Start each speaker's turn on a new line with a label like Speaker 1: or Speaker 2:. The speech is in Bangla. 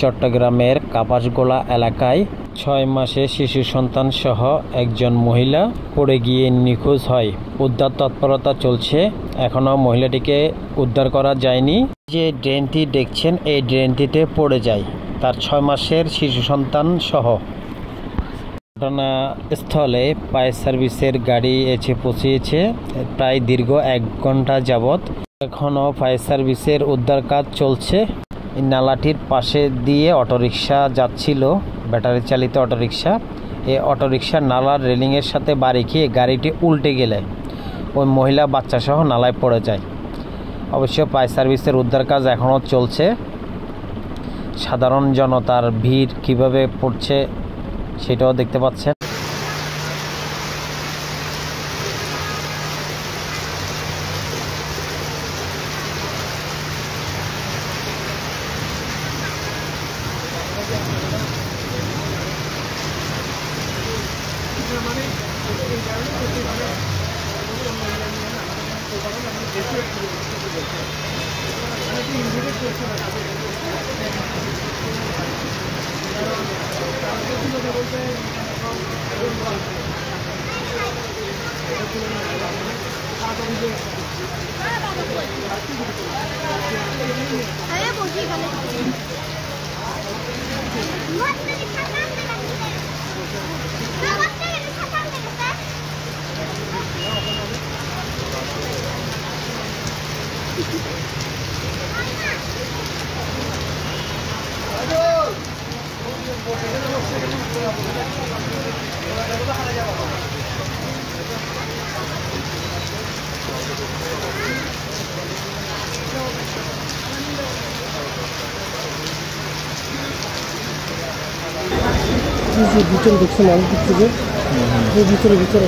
Speaker 1: চট্টগ্রামের কাপাসগোলা এলাকায় 6 মাসের শিশু সন্তান সহ একজন মহিলা পড়ে গিয়ে নিখোঁজ হয়। উদ্ধার তৎপরতা চলছে, এখনও মহিলাটিকে উদ্ধার করা যায়নি। যে ড্রেনটি দেখছেন এই ড্রেনটিতে পড়ে যায় তার 6 মাসের শিশু সন্তান সহ। ঘটনাস্থলে ফায়ার সার্ভিসের গাড়ি এসে পৌঁছেছে প্রায় দীর্ঘ 1 ঘন্টা যাবৎ। এখনও ফায়ার সার্ভিসের উদ্ধার কাজ চলছে। নালাটির পাশে দিয়ে অটোরিকশা যাচ্ছিল, ব্যাটারি চালিত অটোরিকশা। এই অটোরিকশা নালার রেলিংয়ের সাথে বাড়ি খেয়ে গাড়িটি উল্টে গেলে ওই মহিলা বাচ্চা সহ নালায় পড়ে যায়। অবশ্য ফায়ার সার্ভিসের উদ্ধার কাজ এখনও চলছে। সাধারণ জনতার ভিড় কিভাবে পড়ছে সেটাও দেখতে পাচ্ছেন।
Speaker 2: ভিতরে দেখছেন ভিতরে ভিতরে